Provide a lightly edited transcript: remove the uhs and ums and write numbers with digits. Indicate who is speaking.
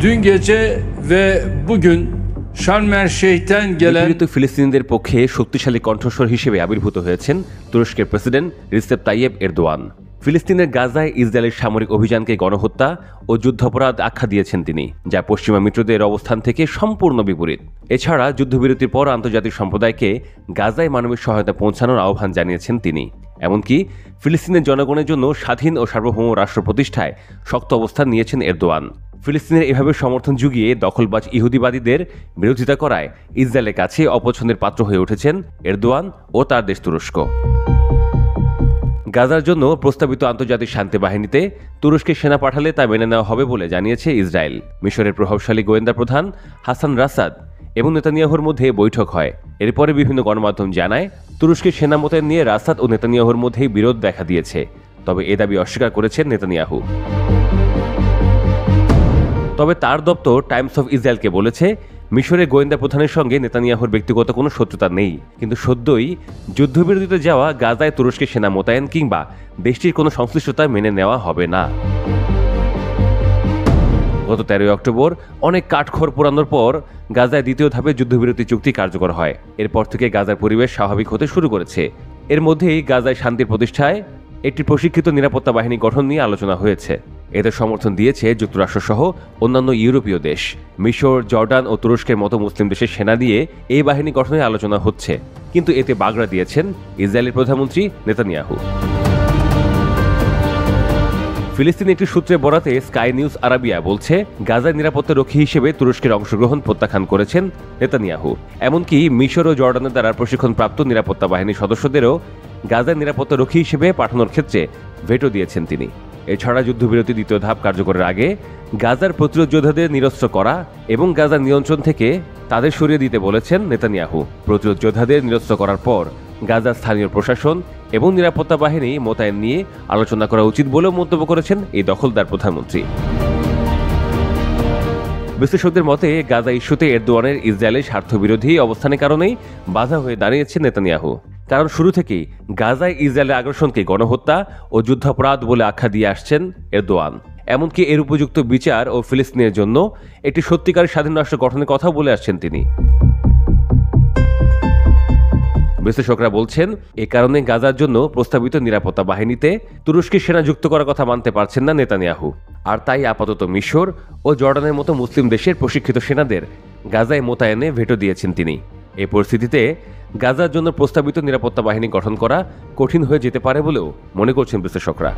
Speaker 1: Dün gece ve bugün Şarm El Şeyh'ten gelen
Speaker 2: ফিলিস্তিনিদের পক্ষে শক্তিশালী কণ্ঠস্বর হিসেবে আবির্ভূত হয়েছেন তুরস্কের প্রেসিডেন্ট রিসেপ তাইয়েপ এরদোয়ান। ফিলিস্তিনের গাজায় ইসরায়েলের সামরিক অভিযানকে গণহত্যা ও যুদ্ধাপরাধ আখ্যা দিয়েছেন তিনি, যা পশ্চিমা মিত্রদের অবস্থান থেকে সম্পূর্ণ বিপরীত। এছাড়া যুদ্ধবিরতির পর আন্তর্জাতিক সম্প্রদায়কে গাজায় মানবিক সহায়তা পৌঁছানোর আহ্বান জানিয়েছেন তিনি। এমনকি ফিলিস্তিনের জনগণের জন্য স্বাধীন ও সার্বভৌম রাষ্ট্র প্রতিষ্ঠায় শক্ত অবস্থান নিয়েছেন এরদোয়ান। ফিলিস্তিনের এভাবে সমর্থন জুগিয়ে দখলবাজ ইহুদিবাদীদের বিরোধিতা করায় ইসরায়েলের কাছে অপছন্দের পাত্র হয়ে উঠেছেন এরদোয়ান ও তার দেশ তুরস্ক। গাজার জন্য প্রস্তাবিত আন্তর্জাতিক শান্তি বাহিনীতে তুরস্কের সেনা পাঠালে তা মেনে নেওয়া হবে বলে জানিয়েছে ইসরায়েল। মিশরের প্রভাবশালী গোয়েন্দা প্রধান হাসান রাসাদ এবং নেতানিয়াহুর মধ্যে বৈঠক হয়। এরপরে বিভিন্ন গণমাধ্যম জানায়, তুরস্কের সেনা মোতায়েন নিয়ে রাসাদ ও নেতানিয়াহুর মধ্যেই বিরোধ দেখা দিয়েছে। তবে এ দাবি অস্বীকার করেছেন নেতানিয়াহু। তবে তার দপ্তর টাইমস অফ ইসরায়েলকে বলেছে, মিশরের গোয়েন্দা প্রধানের সঙ্গে নেতানিয়াহুর ব্যক্তিগত কোনো শত্রুতা নেই, কিন্তু সদ্যই যুদ্ধবিরতিতে যাওয়া গাজায় তুরস্কের সেনা মোতায়েন কিংবা দেশটির কোনো সংশ্লিষ্টতা মেনে নেওয়া হবে না। গত 13 অক্টোবর অনেক কাঠখড় পোড়ানোর পর গাজায় দ্বিতীয় ধাপে যুদ্ধবিরতি চুক্তি কার্যকর হয়। এরপর থেকে গাজার পরিবেশ স্বাভাবিক হতে শুরু করেছে। এর মধ্যেই গাজায় শান্তির প্রতিষ্ঠায় একটি প্রশিক্ষিত নিরাপত্তা বাহিনী গঠন নিয়ে আলোচনা হয়েছে। এতে সমর্থন দিয়েছে যুক্তরাষ্ট্রসহ অন্যান্য ইউরোপীয় দেশ। মিশর, জর্ডান ও তুরস্কের মতো মুসলিম দেশের সেনা দিয়ে এই বাহিনী গঠনের আলোচনা হচ্ছে, কিন্তু এতে বাগড়া দিয়েছেন ইসরায়েলের প্রধানমন্ত্রী নেতানিয়াহু। ফিলিস্তিনি একটি সূত্রে বরাতে স্কাই নিউজ আরাবিয়া বলছে, গাজার নিরাপত্তা রক্ষী হিসেবে তুরস্কের অংশগ্রহণ প্রত্যাখ্যান করেছেন নেতানিয়াহু। এমনকি মিশর ও জর্ডানের দ্বারা প্রশিক্ষণপ্রাপ্ত নিরাপত্তা বাহিনীর সদস্যদেরও গাজার নিরাপত্তা রক্ষী হিসেবে পাঠানোর ক্ষেত্রে ভেটো দিয়েছেন তিনি। এছাড়া যুদ্ধবিরতি দ্বিতীয় ধাপ কার্যকরের আগে গাজার প্রতিরোধ যোদ্ধাদের নিরস্ত্র করা এবং গাজার নিয়ন্ত্রণ থেকে তাদের সরিয়ে দিতে বলেছেন নেতানিয়াহু। প্রতিরোধ যোদ্ধাদের নিরস্ত্র করার পর গাজার স্থানীয় প্রশাসন এবং নিরাপত্তা বাহিনী মোতায়েন নিয়ে আলোচনা করা উচিত বলেও মন্তব্য করেছেন এই দখলদার প্রধানমন্ত্রী। বিশ্লেষকদের মতে, গাজা ইস্যুতে এরদোয়ানের ইসরায়েলের স্বার্থবিরোধী অবস্থানের কারণেই বাধা হয়ে দাঁড়িয়েছেন নেতানিয়াহু। কারণ শুরু থেকেই গাজায় ইসরায়েলের আগ্রাসনকে গণহত্যা ও যুদ্ধাপরাধ বলে আখ্যা দিয়ে আসছেন এরদোয়ান। এমনকি এর উপযুক্ত বিচার ও ফিলিস্তিনের জন্য একটি সত্যিকারের স্বাধীন রাষ্ট্র গঠনের কথা বলে আসছেন তিনি। বিশ্লেষকরা বলছেন, এ কারণে গাজার জন্য প্রস্তাবিত নিরাপত্তা বাহিনীতে তুরস্কের সেনা যুক্ত করার কথা মানতে পারছেন না নেতানিয়াহু। আর তাই আপাতত মিশর ও জর্ডানের মতো মুসলিম দেশের প্রশিক্ষিত সেনাদের গাজায় মোতায়েনে ভেটো দিয়েছেন তিনি। এই পরিস্থিতিতে গাজার জন্য প্রস্তাবিত নিরাপত্তা বাহিনী গঠন করা কঠিন হয়ে যেতে পারে বলেও মনে করছেন বিশ্লেষকরা।